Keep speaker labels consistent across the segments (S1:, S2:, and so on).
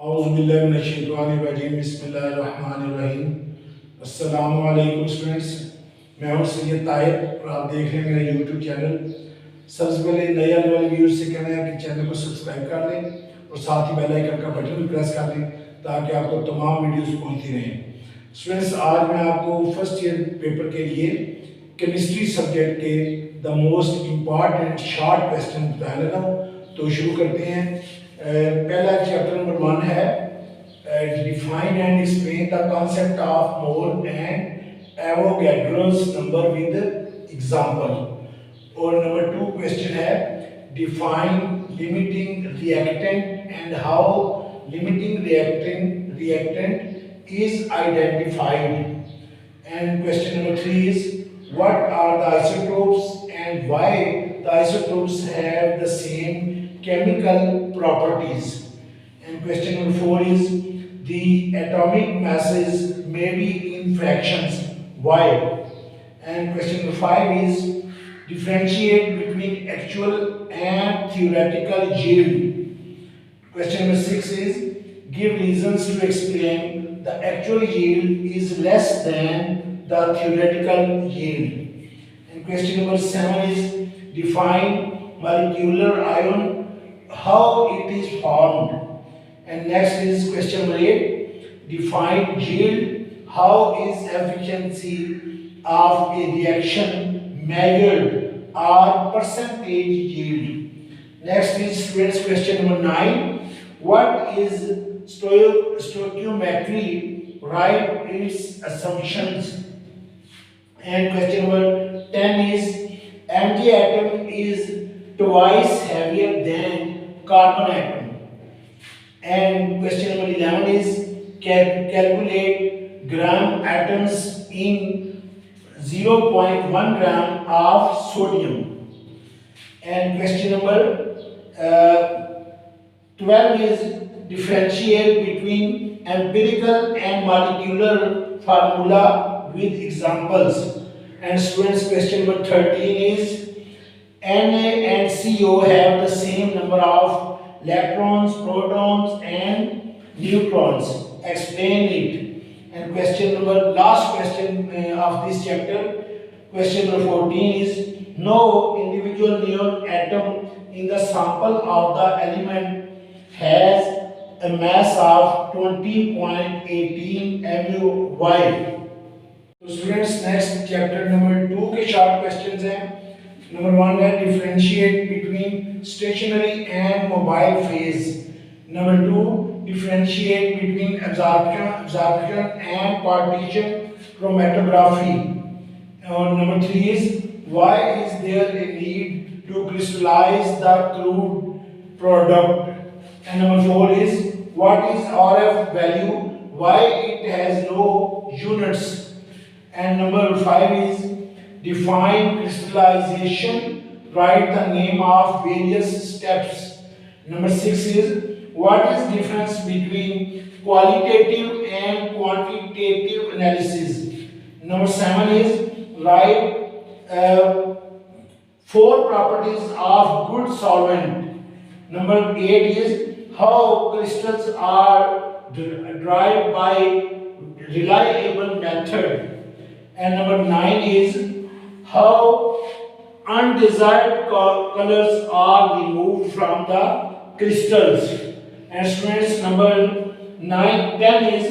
S1: औज़ुबिल्लाहिमिनश्शैतानिर्रजीम बिस्मिल्लाहिर्रहमानिर्रहीम। अस्सलामु अलैकुम स्टूडेंट्स, मैं हूँ सैयद ताहिर और आप देख रहे हैं मेरा यूट्यूब चैनल। सबसे पहले नए आने वाले व्यूअर्स से कहना है कि चैनल को सब्सक्राइब कर लें और साथ ही बेल आइकन का बटन भी प्रेस कर लें ताकि आपको तमाम वीडियोस पहुँचती रहें। स्टूडेंट्स, आज मैं आपको फर्स्ट ईयर पेपर के लिए केमिस्ट्री सब्जेक्ट के the most important short question बताने लगा हूँ। तो शुरू करते हैं। पहला चैप्टर नंबर 1 है define and explain the concept of mole and Avogadro's number with example. और नंबर 2 क्वेश्चन है define limiting reactant and how limiting reactant is identified. And question number 3 is what are the isotopes and why the isotopes have the same chemical properties. And question number 4 is the atomic masses may be in fractions. Why? And question number 5 is differentiate between actual and theoretical yield. Question number 6 is give reasons to explain the actual yield is less than the theoretical yield. And question number 7 is define molecular ion, how it is formed. And next is question number 8, define yield, how is efficiency of a reaction measured or percentage yield. Next is students question number 9, what is stoichiometry, write its assumptions. And question number 10 is Mg atom is twice heavier than carbon atom. And question number 11 is calculate gram atoms in 0.1 gram of sodium. And question number 12 is differentiate between empirical and molecular formula with examples. And students, question number 13 is Na and CO have the same number of electrons, protons and neutrons. Explain it. And question number, last question of this chapter, question number 14 is no individual neon atom in the sample of the element has a mass of 20.18 MU. तो students, next chapter number 2 के short questions हैं। Number 1 है differentiate between stationary and mobile phase. Number 2 differentiate between absorption and partition chromatography. और number 3 is why is there a need to crystallise the crude product. And number 4 is what is RF value, why it has no units. And number 5 is define crystallization, write the name of various steps. Number 6 is what is difference between qualitative and quantitative analysis. Number 7 is write 4 properties of good solvent. Number 8 is how crystals are derived by reliable method. And number 9 is how undesired colors are removed from the crystals. And students, number 10 is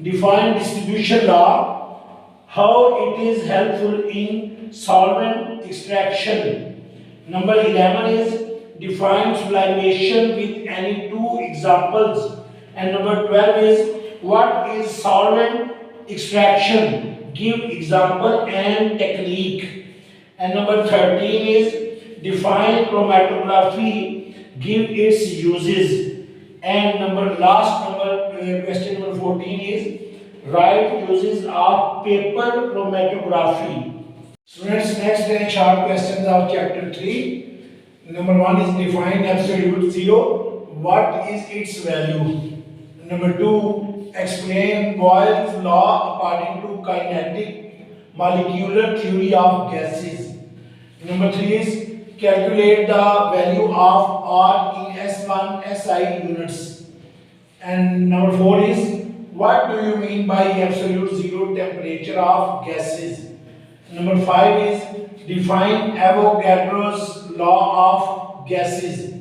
S1: define distribution law, how it is helpful in solvent extraction. Number 11 is define sublimation with any 2 examples. And number 12 is what is solvent extraction, give example and technique. And number 13 is define chromatography, give its uses. And question number 14 is write uses of paper chromatography. Students, next are short questions of chapter 3. Number 1 is define absolute zero. What is its value? Number 2, explain Boyle's law according to kinetic molecular theory of gases. Number 3 is calculate the value of R in S1 SI units. And number 4 is, what do you mean by absolute zero temperature of gases? Number 5 is, define Avogadro's law of gases.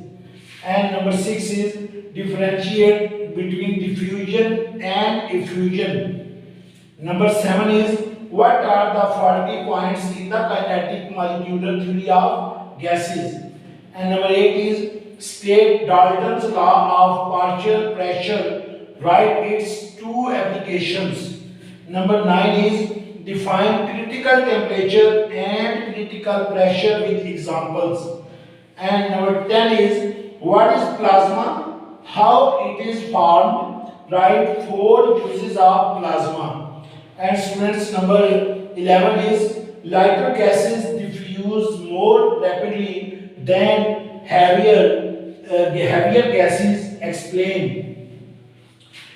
S1: And number 6 is, differentiate between diffusion and effusion. Number 7 is, what are the faulty points in the kinetic molecular theory of gases? And number 8 is, state Dalton's law of partial pressure. Write its two applications. Number 9 is, define critical temperature and critical pressure with examples. And number 10 is, what is plasma? How it is formed? Write 4 uses of plasma. And students, number 11 is, lighter gases diffuse more rapidly than heavier gases. Explain.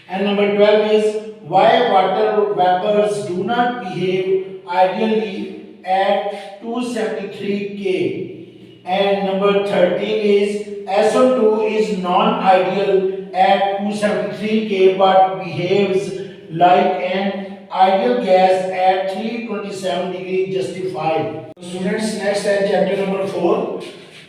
S1: And number 12 is, why water vapors do not behave ideally at 273 K. And number 13 is, SO2 is non-ideal at 273 K but behaves like an ideal gas at 327 degrees. Justified. Students, next is chapter number 4.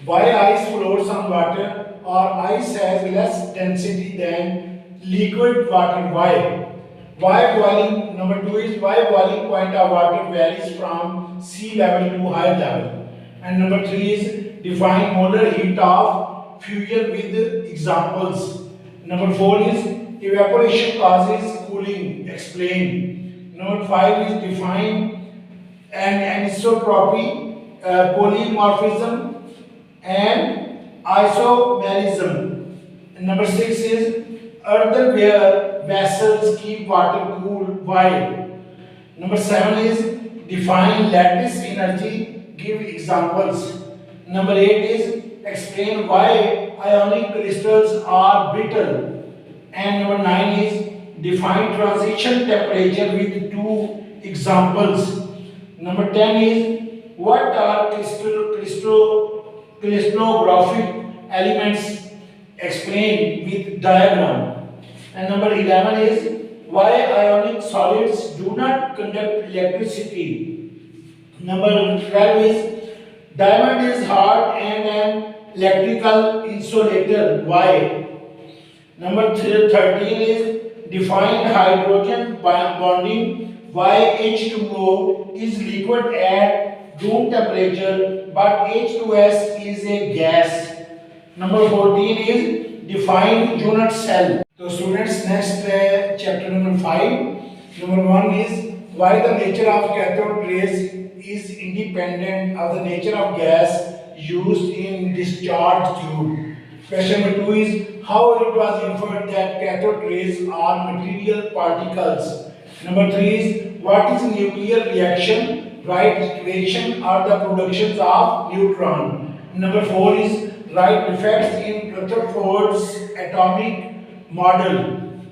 S1: Why ice floats on water, or ice has less density than liquid water? Why? Why boiling? Number 2 is, why boiling point of water varies from sea level to high level. And number 3 is, define molar heat of fusion with examples. Number 4 is, evaporation causes cooling. Explain. Number 5 is, define an anisotropy, polymorphism, and isomerism. And number 6 is, earthenware vessels keep water cool. Why? Number 7 is, define lattice energy. Give examples. Number 8 is, explain why ionic crystals are brittle. And number 9 is, define transition temperature with 2 examples. Number 10 is, what are crystallographic elements? Explain with diagram. And number 11 is, why ionic solids do not conduct electricity. Number 12 is, diamond is hard and an electrical insulator. Why? Number 13 is, define hydrogen bonding. Why H2O is liquid at room temperature but H2S is a gas. Number 14 is, define unit cell. So students, next chapter number 5. Number 1 is, why the nature of cathode rays is independent of the nature of gas used in discharge tube. Question number 2 is, how it was inferred that cathode rays are material particles. Number 3 is, what is nuclear reaction? Write equation or the productions of neutron. Number 4 is, write defects in Rutherford's atomic model.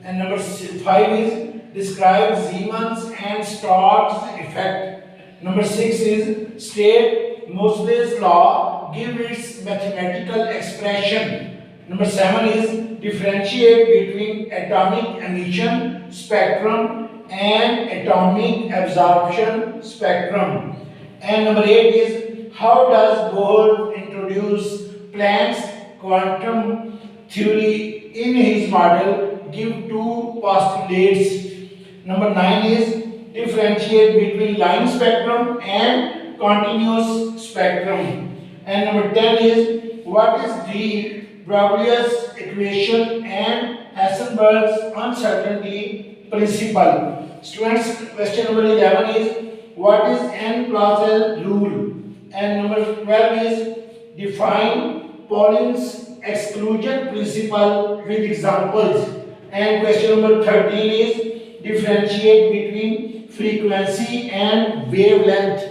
S1: And number 5 is, describe Siemens and Stark's effect. Number 6 is, state Moseley's law, give its mathematical expression. Number 7 is, differentiate between atomic emission spectrum and atomic absorption spectrum. And number 8 is, how does Bohr introduce Planck's quantum theory in his model? Give 2 postulates. Number 9 is, differentiate between line spectrum and continuous spectrum. And number 10 is, what is the Broglie's equation and Heisenberg's uncertainty principle? Students, question number 11 is, what is N+L rule? And number 12 is, define Pauline's exclusion principle with examples. And question number 13 is, differentiate between frequency and wavelength.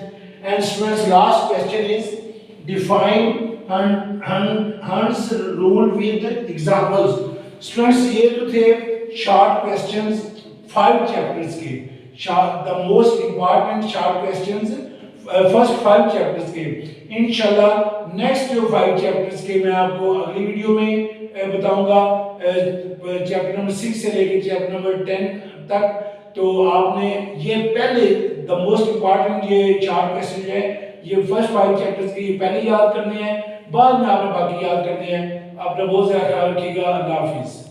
S1: And students, last question is, define Hund's rule with examples. Students, ये तो थे short questions 5 chapters के, the most important short questions first 5 chapters के. इंशाल्लाह next जो 5 chapters के मैं आपको अगली वीडियो में बताऊंगा चैप्टर नंबर 6 से लेकर चैप्टर नंबर 10 तक। तो आपने ये पहले द मोस्ट इम्पॉर्टेंट ये 4 क्वेश्चन है, ये फर्स्ट 5 चैप्टर्स के ये पहले याद करने हैं, बाद में आपने बाकी याद करने हैं। अपना बहुत ज़्यादा ख्याल रखिएगा। अल्लाह हाफिज़।